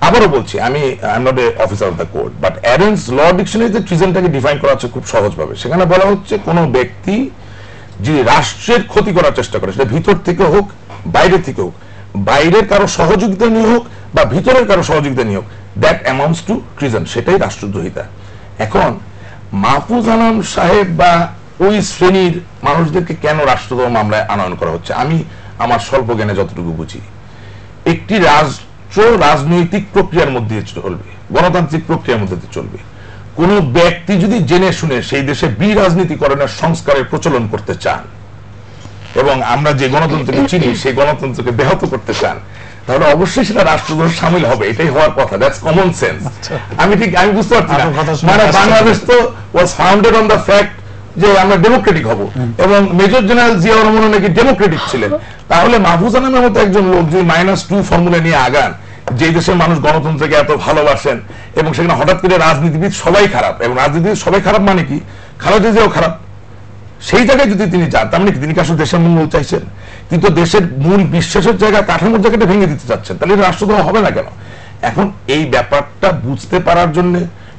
আবারও বলছি আমি I am not a officer of the court, but অ্যারেন্স ল ডিকশনারিতে ট্রিজনটাকে ডিফাইন করা হচ্ছে খুব সহজভাবে। সেখানে বলা হচ্ছে কোনো ব্যক্তি যদি রাষ্ট্রের ক্ষতি করার চেষ্টা করে, সেটা ভিতর থেকে হোক বাইরে থেকে হোক, বাইরের কারো সহযোগিতা নিয়ে হোক বা ভিতরের কারো সহযোগিতা নিয়ে হোক, দ্যাট অ্যামাউন্টস টু ট্রিজন, সেটাই রাষ্ট্রদ্রোহিতা। এখন মাহফুজ আনাম সাহেব বা ওই শ্রেণীর মানুষদেরকে কেন রাষ্ট্রদ্রোহ মামলায় আনয়ন করা হচ্ছে, আমি আমার স্বল্প জ্ঞানে যতটুকু বুঝি, একটি রাজনৈতিক প্রক্রিয়ার মধ্যে চলবে, গণতান্ত্রিক প্রক্রিয়ার মধ্যে চলবে। কোন ব্যক্তি যদি জেনে শুনে সেই দেশে বিরাজনীতিকরণের সংস্কারের প্রচলন করতে চান এবং আমরা যে গণতন্ত্রকে চিনি সেই গণতন্ত্রকে ব্যাহত করতে চান, তাহলে অবশ্যই সেটা রাষ্ট্রদ্রোহ সামিল হবে। এটাই হওয়ার কথা, দ্যাটস কমন সেন্স। আমি বুঝতে পারছি না, মানে বাংলাদেশ তো was founded on the fact যে আমরা ডেমোক্রেটিক হব এবং মেজর জেনারেল জিয়াউর রহমান নাকি ডেমোক্রেটিক ছিলেন। তাহলে মাহফুজ আনামের মতো একজন লোক যদি -2 ফর্মুলা নিয়ে আগান, যে দেশের মানুষ গণতন্ত্রকে এত ভালোবাসেন এবং সেখানে হঠাৎ করে রাজনীতিবিদ সবাই খারাপ, এবং রাজনীতিবিদ সবাই খারাপ মানে কি, খালেদা জিয়াও খারাপ, সেই জায়গায় যদি তিনি যান, তার মানে কি তিনি কি আসলে দেশের মূল চাইছেন? কিন্তু দেশের মূল বিশ্বাসের জায়গা, কাঠামোর জায়গাটা ভেঙে দিতে চাচ্ছেন, তাহলে রাষ্ট্রদ্রোহ হবে না কেন? এখন এই ব্যাপারটা বুঝতে পারার জন্য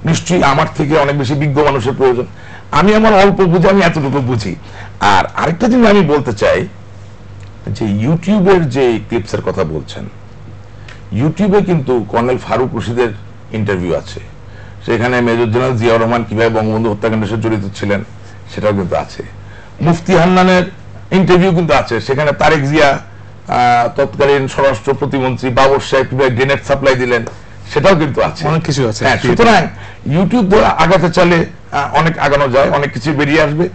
নিশ্চয়ই আমার থেকে অনেক বেশি বিজ্ঞ মানুষের প্রয়োজন। আমি আমার অল্প বুঝি, আমি এতটুকু বুঝি। আর আরেকটা জিনিস আমি বলতে চাই যে ইউটিউবের যে ক্লিপসের কথা বলছেন, ইউটিউবে কিন্তু কর্নেল ফারুক রশিদের ইন্টারভিউ আছে, সেখানে মেজর জেনারেল জিয়াউর রহমান কিভাবে বঙ্গবন্ধু হত্যাকাণ্ডের সাথে জড়িত ছিলেন সেটাও কিন্তু আছে। মুফতি হান্নানের ইন্টারভিউ কিন্তু আছে, সেখানে তারেক জিয়া তৎকালীন স্বরাষ্ট্র প্রতিমন্ত্রী বাবর সাহেব কিভাবে গ্রেনেড সাপ্লাই দিলেন সেটাও কিন্তু আছে, অনেক কিছু আছে। সুতরাং ইউটিউব দ্বারা আগাতে চালে অনেক আগানো যায়, অনেক কিছু বেরিয়ে আসবে।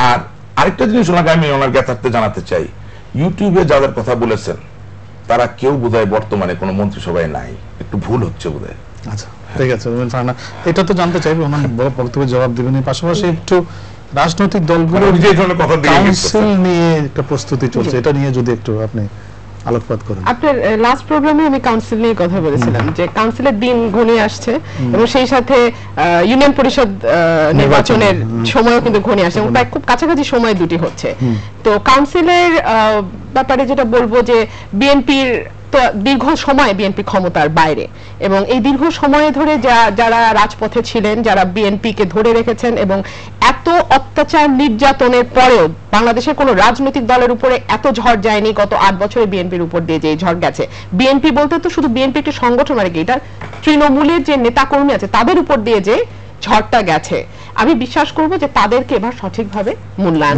আর আরেকটা জিনিস ওনাকে আমি ওনার জ্ঞাতার্থে জানাতে চাই, ইউটিউবে যাদের কথা বলেছেন তারা কেউ বোধহয় বর্তমানে কোনো মন্ত্রিসভায় নাই, একটু ভুল হচ্ছে বোধহয়। আচ্ছা ঠিক আছে, এটা তো জানতে চাইবো, ওনার বড় বক্তব্যের জবাব দিবেন। পাশাপাশি একটু রাজনৈতিক দলগুলোর কাউন্সিল নিয়ে একটা প্রস্তুতি চলছে, এটা নিয়ে যদি একটু আপনি আলোকপাত করেন। আপনার লাস্ট প্রোগ্রামে আমি কাউন্সিল নিয়ে কথা বলেছিলাম যে কাউন্সিলের দিন ঘনিয়ে আসছে এবং সেই সাথে ইউনিয়ন পরিষদ নির্বাচনের সময়ও কিন্তু ঘনিয়ে আসছে এবং প্রায় খুব কাছাকাছি সময় দুটি হচ্ছে। তো কাউন্সিলের ব্যাপারে যেটা বলবো যে বিএনপির তো দীর্ঘ সময় বিএনপি ক্ষমতার বাইরে এবং এই দীর্ঘ সময় ধরে যারা রাজপথে ছিলেন, যারা বিএনপিকে ধরে রেখেছেন এবং এত অত্যাচার নির্যাতনের পরেও বাংলাদেশের কোনো রাজনৈতিক দলের উপরে এত ঝড় যায়নি গত 8 বছরে বিএনপির উপর দিয়ে যে ঝড় গেছে। বিএনপি বলতে তো শুধু বিএনপি একটি সংগঠন আর কি, এটা তৃণমূলের যে নেতাকর্মী আছে তাদের উপর দিয়ে যে ঝড়টা গেছে, আমি বিশ্বাস করব যে তাদেরকে এবার সঠিকভাবে মূল্যায়ন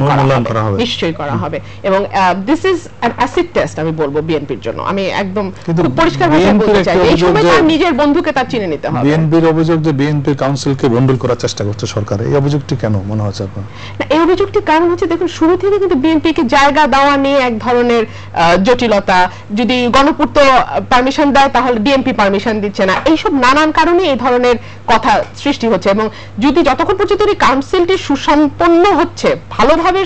করা হবে, নিশ্চয়ই করা হবে। এবং this is an acid test আমি বলবো বিএনপির জন্য। আমি একদম খুব পরিষ্কার ভাবে বলতে চাই এই সময় তার নিজের বন্ধুকে তার চিনে নিতে হবে। বিএনপির অভিযোগ যে বিএনপির কাউন্সিলকে ভণ্ডুল করার চেষ্টা করছে সরকার, এই অভিযোগটি কেন মনে হচ্ছে আপনার? এই অভিযোগটি কারণ হচ্ছে দেখুন শুরু থেকে কিন্তু বিএনপিকে জায়গা দেওয়া নিয়ে এক ধরনের জটিলতা, যদি গণপূর্ত পারমিশন দেয় তাহলে বিএনপি পারমিশন দিচ্ছে না, এইসব নানান কারণে এই ধরনের কথা সৃষ্টি হচ্ছে। এবং যদি যতক্ষণ পর্যন্ত এই কাউন্সিলটি সুসম্পন্ন হচ্ছে, ভালোভাবে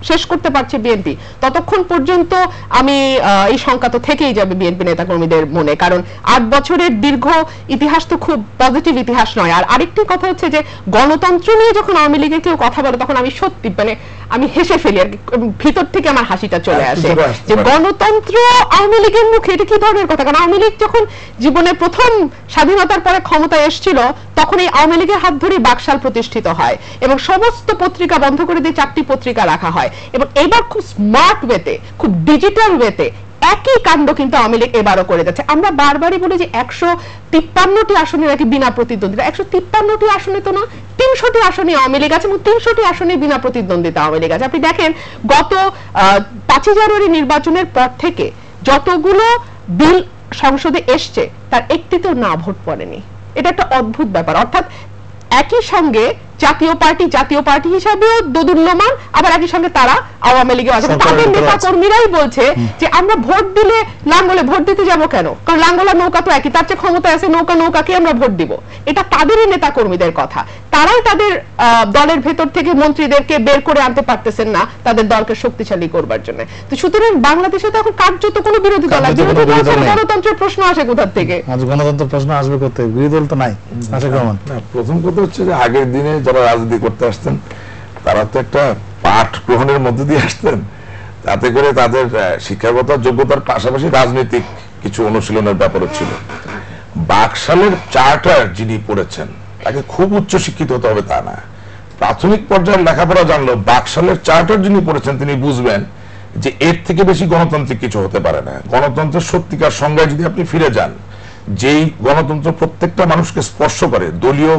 শেষ করতে পারছে বিএনপি, ততক্ষণ পর্যন্ত আমি এই শঙ্কা তো থেকেই যাবে বিএনপি নেতাকর্মীদের মনে, কারণ 8 বছরের দীর্ঘ ইতিহাস তো খুব পজিটিভ ইতিহাস নয়। আর আরেকটি কথা হচ্ছে যে গণতন্ত্র নিয়ে যখন আওয়ামী লীগের কেউ কথা বলে তখন আমি সত্যি আমি হেসে ফেলি আর ভিতর থেকে আমার হাসিটা চলে আসে যে গণতন্ত্র আওয়ামী লীগের মুখে, এটা কি ধরনের কথা? কারণ আওয়ামী লীগ যখন জীবনের প্রথম স্বাধীনতার পরে ক্ষমতায় এসেছিল তখন এই আওয়ামী লীগের হাত ধরে বাকশাল প্রতিষ্ঠিত হয় এবং সমস্ত পত্রিকা বন্ধ করে দিয়ে 4টি পত্রিকা রাখা হয়। এবং এবার খুব স্মার্ট ওয়েতে, খুব ডিজিটাল ওয়েতে একই কাণ্ড কিন্তু আওয়ামী লীগ এবারও করে যাচ্ছে। আমরা বারবারই বলি যে 153টি আসনে নাকি বিনা প্রতিদ্বন্দ্বিতা, 153টি আসনে তো না, 300টি আসনে আওয়ামী লীগ আছে এবং 300টি আসনে বিনা প্রতিদ্বন্দ্বিতা আওয়ামী লীগ আছে। আপনি দেখেন গত 5 জানুয়ারি নির্বাচনের পর থেকে যতগুলো বিল সংসদে এসছে তার একটিতেও না ভোট পড়েনি। এটা একটা অদ্ভুত ব্যাপার। অর্থাৎ একই সঙ্গে জাতীয় পার্টি হিসাবেও দোদুল্যমান, আবার একই সঙ্গে তারা আওয়ামী লীগে আছে। তাদের নেতা কর্মীরাই বলছে যে আমরা ভোট দিলে লাঙ্গলে ভোট দিতে যাব কেন, কারণ লাঙ্গলা নৌকা তো একই, তার চেয়ে ক্ষমতা আছে নৌকাকে আমরা ভোট দিব। এটা তাদেরই নেতা কর্মীদের কথা। তারাই তাদের দলের ভেতর থেকে মন্ত্রীদেরকে বের করে আনতে পারতেছেন না তাদের দলকে শক্তিশালী করবার জন্য। তো সুতরাং বাংলাদেশে তো এখন কার্যত কোনো বিরোধী দল আছে, গণতন্ত্রের প্রশ্ন আসে কোথা থেকে? আজ গণতন্ত্রের প্রশ্ন আসবে কোথা থেকে? বিরোধী দল তো নাই। প্রথম কথা হচ্ছে যে আগের দিনে যারা রাজনীতি করতে আসতেন তারা তো একটা পাঠ গ্রহণের মধ্যে দিয়ে আসতেন, তাতে করে তাদের শিক্ষাগত যোগ্যতার পাশাপাশি রাজনৈতিক কিছু অনুশীলনের ব্যাপারও ছিল। বাকশালের চার্টার যিনি পড়েছেন তাকে খুব উচ্চ শিক্ষিত হতে হবে তা না, প্রাথমিক পর্যায়ের লেখাপড়া জানলো বাকশালের চার্টার যিনি পড়েছেন তিনি বুঝবেন যে এর থেকে বেশি গণতান্ত্রিক কিছু হতে পারে না। গণতন্ত্রের সত্যিকার সংজ্ঞায় যদি আপনি ফিরে যান, যেই গণতন্ত্র প্রত্যেকটা মানুষকে স্পর্শ করে, দলীয়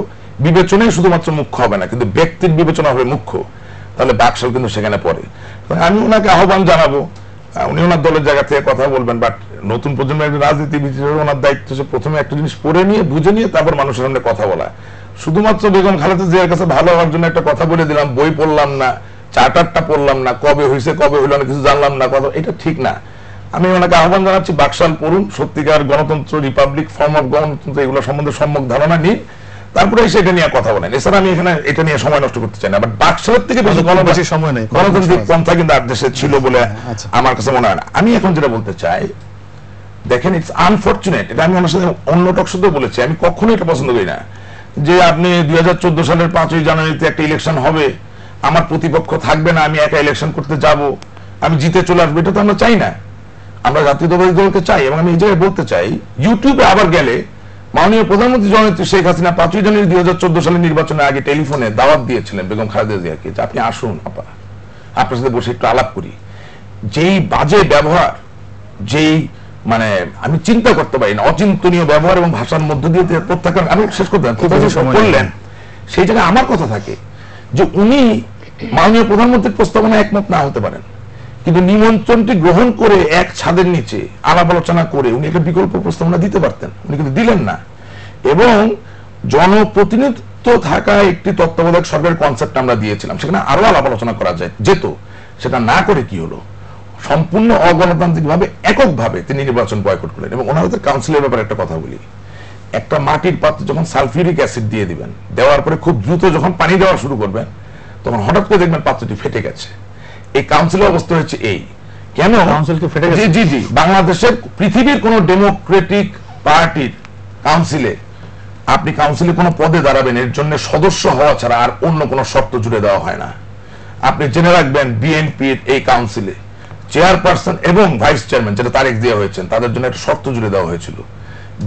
বিবেচনায় শুধুমাত্র মুখ্য হবে না কিন্তু ব্যক্তির বিবেচনা হবে মুখ্য, তাহলে বাকশাল কিন্তু সেখানে পড়ে। আমি ওনাকে আহ্বান জানাবো, উনি ওনার দলের জায়গা থেকে কথা বলবেন, বাট নতুন প্রজন্মের একজন রাজনীতিবিদ হিসেবে ওনার দায়িত্ব হচ্ছে প্রথমে একটা জিনিস পড়ে নিয়ে বুঝে নিয়ে তারপর মানুষের সামনে কথা বলা। শুধুমাত্র বেগম খালেদা জিয়ার কাছে ভালো হওয়ার জন্য একটা কথা বলে দিলাম, বই পড়লাম না, চার্টারটা পড়লাম না, কবে হয়েছে কবে হইল না কিছু জানলাম না, কথা, এটা ঠিক না। আমি ওনাকে আহ্বান জানাচ্ছি বাকশাল পড়ুন, সত্যিকার গণতন্ত্র, রিপাবলিক ফর্ম অফ গণতন্ত্র এগুলো সম্বন্ধে সম্যক ধারণা নিন, তারপরে সেটা নিয়ে কথা বলেন। এছাড়া আমি এখানে এটা নিয়ে সময় নষ্ট করতে চাই না, বাট বাকশালের থেকে বেশি সময় নেই, গণতান্ত্রিক পন্থা কিন্তু আর দেশে ছিল বলে আমার কাছে মনে হয় না। আমি এখন যেটা বলতে চাই, দেখেন ইটস আনফরচুনেট, এটা আমি ওনার সাথে অন্য টক সাথেও বলেছি, আমি কখনো এটা পছন্দ করি না যে আপনি 2014 সালের 5ই জানুয়ারিতে একটা ইলেকশন হবে, আমার প্রতিপক্ষ থাকবে না, আমি একা ইলেকশন করতে যাব, আমি জিতে চলে আসবো, এটা তো আমরা চাই না। আমরা জাতীয়তাবাদী দলকে চাই। এবং আমি এই জায়গায় বলতে চাই, ইউটিউবে আবার গেলে মাননীয় প্রধানমন্ত্রী জননেত্রী শেখ হাসিনা 5 জানুয়ারি 2014 সালের নির্বাচনের আগে টেলিফোনে দাওয়াত দিয়েছিলেন বেগম খালেদা জিয়াকে যে আপনি আসুন আপনার সাথে বসে একটু আলাপ করি। যেই বাজে ব্যবহার, যেই মানে আমি চিন্তা করতে পারি না, অচিন্তনীয় ব্যবহার এবং ভাষার মধ্য দিয়ে প্রত্যাখ্যান, আমি শেষ করতে করলেন, সেই জায়গায় আমার কথা থাকে যে উনি মাননীয় প্রধানমন্ত্রীর প্রস্তাবনা একমত না হতে পারেন, কিন্তু নিমন্ত্রণটি গ্রহণ করে এক ছাদের নিচে আলাপ আলোচনা করে উনি একটা বিকল্প প্রস্তাবনা দিতে পারতেন, উনি কিন্তু দিলেন না। এবং জনপ্রতিনিধিত্ব থাকা একটি তত্ত্বাবধায়ক সরকারের কনসেপ্ট আমরা দিয়েছিলাম, সেখানে আরো আলাপ আলোচনা করা যেত, সেটা না করে কি হলো, সম্পূর্ণ অগণতান্ত্রিক ভাবে এককভাবে তিনি নির্বাচন বয়কট করলেন। এবং ওনার কাউন্সিলের ব্যাপারে একটা কথা বলি, একটা মাটির পাত্রে যখন সালফিউরিক অ্যাসিড দিয়ে দিবেন, দেওয়ার পরে খুব দ্রুত যখন পানি দেওয়া শুরু করবেন, তখন হঠাৎ করে দেখবেন পাত্রটি ফেটে গেছে। এই কাউন্সিলের অবস্থা হচ্ছে এই। কেন কাউন্সিলকে ফেটে গেছে? জি জি, বাংলাদেশের পৃথিবীর কোন ডেমোক্রেটিক পার্টির কাউন্সিলে আপনি কাউন্সিলে কোনো পদে দাঁড়াবেন, এর জন্য সদস্য হওয়া ছাড়া আর অন্য কোনো শর্ত জুড়ে দেওয়া হয় না। আপনি জেনে রাখবেন বিএনপির এই কাউন্সিলে চেয়ারপারসন এবং ভাইস চেয়ারম্যান, যেটা তারেক জিয়া হয়েছেন, তাদের জন্য একটা শর্ত জুড়ে দেওয়া হয়েছিল,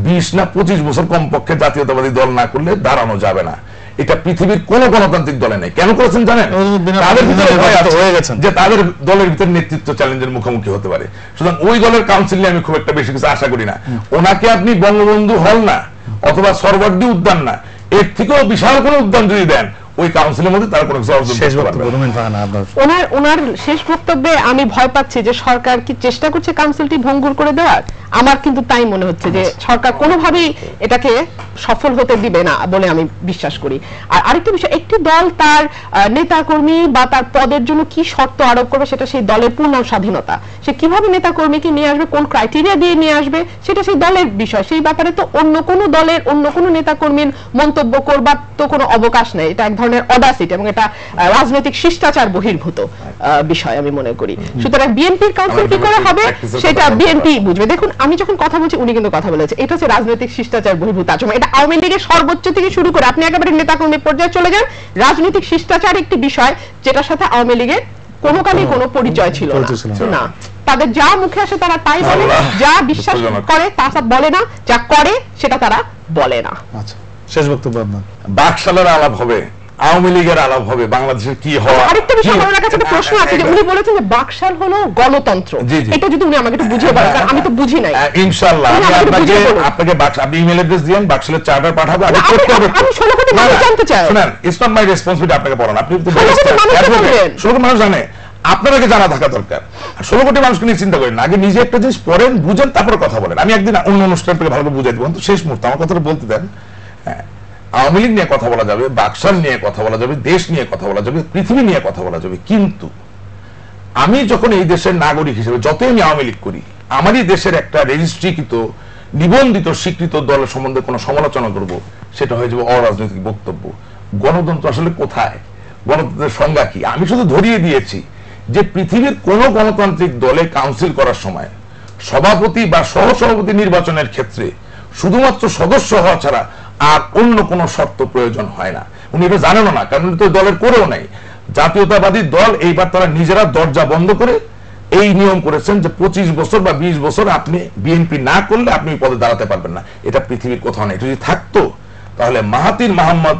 20 না 25 বছর কমপক্ষে জাতীয়তাবাদী দল না করলে দাঁড়ানো যাবে না। এটা পৃথিবীর কোন গণতান্ত্রিক দলে নেই। কেন করেছেন জানেন? যে তাদের দলের ভিতরে নেতৃত্ব চ্যালেঞ্জের মুখোমুখি হতে পারে। সুতরাং ওই দলের কাউন্সিলে আমি খুব একটা বেশি কিছু আশা করি না। ওনাকে আপনি বঙ্গবন্ধু হল না অথবা সরওয়ার্দী উদ্যান না, এর থেকেও বিশাল কোন উদ্যান যদি দেন, ওই কাউন্সিলের মধ্যে তার কোনো ওনার শেষ বক্তব্যে আমি ভয় পাচ্ছি যে সরকার কি চেষ্টা করছে কাউন্সিলটি ভঙ্গুর করে দেওয়ার। আমার কিন্তু তাই মনে হচ্ছে যে সরকার কোনোভাবেই এটাকে সফল হতে দিবে না বলে আমি বিশ্বাস করি। আর আরেকটা বিষয়, একটি দল তার নেতাকর্মী বা তার পদের জন্য কি শর্ত আরোপ করবে সেটা সেই দলের পূর্ণ স্বাধীনতা। সে কিভাবে নেতাকর্মীকে নিয়ে আসবে, কোন ক্রাইটেরিয়া দিয়ে নিয়ে আসবে, সেটা সেই দলের বিষয়। সেই ব্যাপারে তো অন্য কোনো দলের অন্য কোনো নেতাকর্মীর মন্তব্য করবার তো কোনো অবকাশ নেই। এটা এক ধরনের অডাসিটি এবং এটা রাজনৈতিক শিষ্টাচার বহির্ভূত বিষয় আমি মনে করি। সুতরাং বিএনপির কাউন্সিল কি করে হবে সেটা বিএনপি বুঝবে। দেখুন, আমি যখন কথা বলছি উনি কিন্তু কথা বলেছে, এটা হচ্ছে রাজনৈতিক শিষ্টাচার বহির্ভূত আচরণ। এটা আওয়ামী লীগের সর্বোচ্চ থেকে শুরু করে আপনি একেবারে নেতাকর্মী পর্যায়ে চলে যান, রাজনৈতিক শিষ্টাচার একটি বিষয় যেটার সাথে আওয়ামী লীগের কোনো কালই কোনো পরিচয় ছিল না। তাদের যা মুখে আসে তারা তাই বলে, যা বিশ্বাস করে তা বলে না, যা করে সেটা তারা বলে না। আচ্ছা, শেষ বক্তব্য আপনার। বাকশালের আলাপ হবে, আওয়ামী লীগের আলাপ হবে, বাংলাদেশের কি হওয়া। আরেকটা বিষয় আমার কাছে একটা প্রশ্ন আছে যে উনি বলেছেন যে বাকশাল হলো গণতন্ত্র, এটা যদি উনি আমাকে একটু বুঝিয়ে বলেন, কারণ আমি তো বুঝি নাই। ইনশাআল্লাহ আমি আপনাকে আপনি ইমেল অ্যাড্রেস দিয়েন, বাকশালের চার্টার পাঠাবো। আমি করতে হবে, আমি 16 কোটি মানুষ জানতে চাই। শুনেন, ইটস নট মাই রেসপন্সিবিলিটি আপনাকে পড়ান, আপনি তো 16 কোটি মানুষ জানে, আপনাকে জানা থাকা দরকার। 16 কোটি মানুষকে নিয়ে চিন্তা করেন না, আগে নিজে একটা জিনিস পড়েন, বুঝেন, তারপরে কথা বলেন। আমি একদিন অন্য অনুষ্ঠান থেকে ভালো করে বুঝাই দেবো, তো শেষ মুহূর্তে আমার কথাটা বলতে দেন। হ্যাঁ, আওয়ামী লীগ নিয়ে কথা বলা যাবে, বাকশাল নিয়ে কথা বলা যাবে, দেশ নিয়ে কথা বলা যাবে, পৃথিবী নিয়ে কথা বলা যাবে, কিন্তু আমি যখন এই দেশের নাগরিক হিসেবে যতই আমি আওয়ামী লীগ করি, আমারই দেশের একটা রেজিস্ট্রিকৃত নিবন্ধিত স্বীকৃত দলের সম্বন্ধে কোনো সমালোচনা করব, সেটা হয়ে যাবে অরাজনৈতিক বক্তব্য। গণতন্ত্র আসলে কোথায়, গণতন্ত্রের সংজ্ঞা কি? আমি শুধু ধরিয়ে দিয়েছি যে পৃথিবীর কোন গণতান্ত্রিক দলে কাউন্সিল করার সময় সভাপতি বা সহসভাপতি নির্বাচনের ক্ষেত্রে শুধুমাত্র সদস্য হওয়া ছাড়া আর অন্য কোনো শর্ত প্রয়োজন হয় না। উনি এটা জানেনও না, কারণ তো দলের করেও নাই। জাতীয়তাবাদী দল এইবার তারা নিজেরা দরজা বন্ধ করে এই নিয়ম করেছেন যে 25 বছর বা 20 বছর আপনি বিএনপি না করলে আপনি পদে দাঁড়াতে পারবেন না। এটা পৃথিবীর কোথাও নেই। এটা যদি থাকতো তাহলে মাহাতির মোহাম্মদ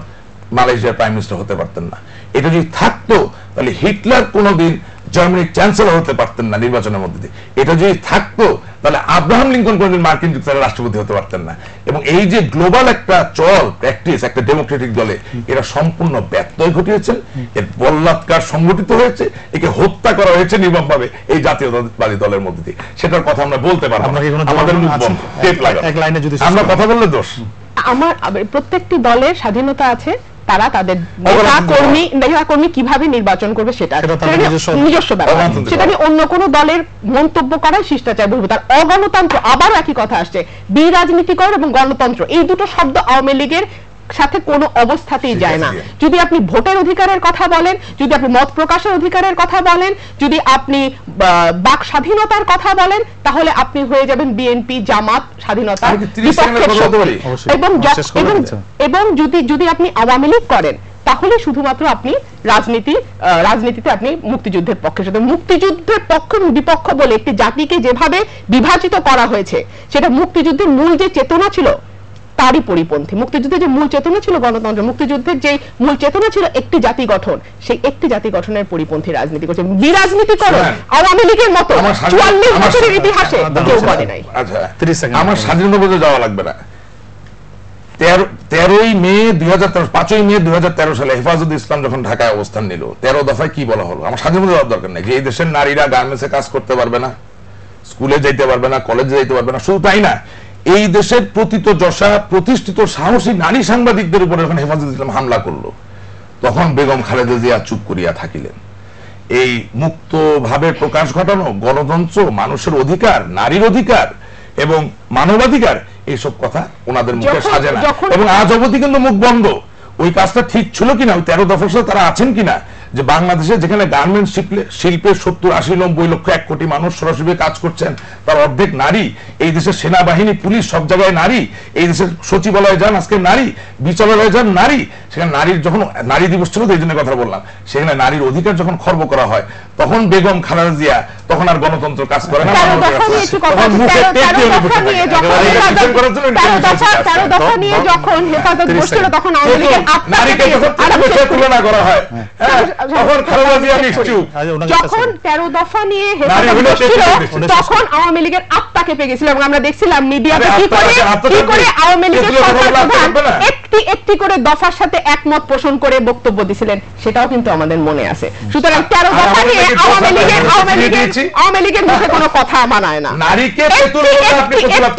মালয়েশিয়ার প্রাইম মিনিস্টার হতে পারতেন না। এটা যদি থাকতো তাহলে হিটলার কোনোদিন জার্মানির চ্যান্সেলর হতে পারতেন না নির্বাচনের মধ্যে দিয়ে। এটা যদি থাকতো তাহলে আব্রাহাম লিঙ্কন কোনোদিন মার্কিন যুক্তরাষ্ট্রের রাষ্ট্রপতি হতে পারতেন না। এবং এই যে গ্লোবাল একটা চল প্র্যাকটিস একটা ডেমোক্রেটিক দলে, এরা সম্পূর্ণ ব্যত্যয় ঘটিয়েছেন, এর বলাৎকার সংগঠিত হয়েছে, একে হত্যা করা হয়েছে নির্মমভাবে এই জাতীয়তাবাদী দলের মধ্যে দিয়ে। সেটার কথা আমরা বলতে পারবো না, আমাদের মুখ বন্ধ, টেপ লাগা। আমরা কথা বললে দোষ। আমার প্রত্যেকটি দলের স্বাধীনতা আছে, তারা তাদের নেতাকর্মী কিভাবে নির্বাচন করবে সেটা নিজস্ব ব্যাপার, সেটা নিয়ে অন্য কোন দলের মন্তব্য করাই শিষ্টাচার বহির্ভূত। আর অগণতন্ত্র, আবারও একই কথা আসছে, বিরাজনীতিকরণ এবং গণতন্ত্র, এই দুটো শব্দ আওয়ামী লীগের সাথে কোনো অবস্থাতেই যায় না। যদি আপনি ভোটের অধিকারের কথা বলেন, যদি আপনি মত প্রকাশের অধিকারের কথা বলেন, যদি আপনি বাক স্বাধীনতার কথা বলেন, তাহলে আপনি হয়ে যাবেন বিএনপি জামাত স্বাধীনতার এবং যদি আপনি আওয়ামী লীগ করেন তাহলে শুধুমাত্র আপনি রাজনীতিতে আপনি মুক্তিযুদ্ধের পক্ষে। সাথে মুক্তিযুদ্ধের পক্ষ বিপক্ষ বলে একটি জাতিকে যেভাবে বিভাজিত করা হয়েছে, সেটা মুক্তিযুদ্ধের মূল যে চেতনা ছিল তারই পরিপন্থী। মুক্তিযুদ্ধের যে মূল চেতনা ছিল গণতন্ত্র, মুক্তিযুদ্ধের যে মূল চেতনা ছিল একটি জাতি গঠন, সেই একটি জাতি গঠনের পরিপন্থী রাজনীতি করছে। বিরাজনীতিকরণ আওয়ামী লীগের মতো ৪৪ বছরের ইতিহাসে কেউ করে নাই। আচ্ছা 30 সেকেন্ড আমার স্বাধীনতা বলতে যাওয়া লাগবে না। 13ই মে 2013, 5ই মে 2013 সালে হেফাজত ইসলাম যখন ঢাকায় অবস্থান নিল, 13 দফায় কি বলা হলো? আমার স্বাধীনতা দেওয়ার দরকার নেই, যে এই দেশের নারীরা গার্মেন্টসে কাজ করতে পারবে না, স্কুলে যাইতে পারবে না, কলেজে যাইতে পারবে না। শুধু তাই না, এই দেশের প্রথিতযশা প্রতিষ্ঠিত সাহসী নারী সাংবাদিকদের উপরে যখন হেফাজত ইসলাম হামলা করলো, তখন বেগম খালেদা জিয়া চুপ করিয়া থাকিলেন। এই মুক্তভাবে প্রকাশ ঘটানো, গণতন্ত্র, মানুষের অধিকার, নারীর অধিকার এবং মানবাধিকার, এইসব কথা ওনাদের মুখে সাজে না। এবং আজ অবধি কিন্তু মুখ বন্ধ। ওই কাজটা ঠিক ছিল কিনা, ওই 13 দফার সাথে তারা আছেন কিনা, যে বাংলাদেশে যেখানে গার্মেন্টস শিল্পে 70, 80, 90 লক্ষ, 1 কোটি মানুষ সরাসরি কাজ করছেন, তার অর্ধেক নারী। এই দেশের সেনাবাহিনী, পুলিশ, সব জায়গায় নারী। এই দেশের সচিবালয়ে যান, আজকে নারী। বিচারালয়ে যান, নারী। সেখানে নারীর যখন নারী দিবস ছিল, এই জন্য কথা বললাম, সেখানে নারীর অধিকার যখন খর্ব করা হয়, তখন বেগম খালেদা জিয়া তখন আর গণতন্ত্র কাজ করে না। তখন মুখে টেপ দিয়ে বসে থাকে। নারীকে যখন তুলনা করা হয়, তখন খালেদা জিয়া নিশ্চুপ। যখন 13 দফা নিয়ে তখন আওয়ামী লীগের আত্মা কেঁপে গেছিল, এবং আমরা দেখছিলাম মিডিয়াতে কি করে আওয়ামী লীগের একটি একটি করে দফার সাথে একমত পোষণ করে বক্তব্য দিছিলেন, সেটাও কিন্তু আমাদের মনে আছে। সুতরাং 13 দফা নিয়ে আওয়ামী লীগের মুখে কোনো কথা মানায় না। নারীকে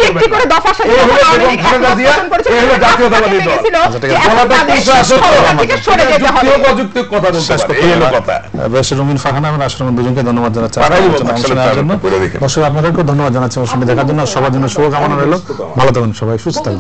একটি করে দফার সাথে দুজনকে ধন্যবাদ জানাচ্ছি। দর্শক আপনাদেরকেও ধন্যবাদ জানাচ্ছি দেখার জন্য। সবার জন্য শুভকামনা রইল। ভালো থাকুন সবাই, সুস্থ থাকুন।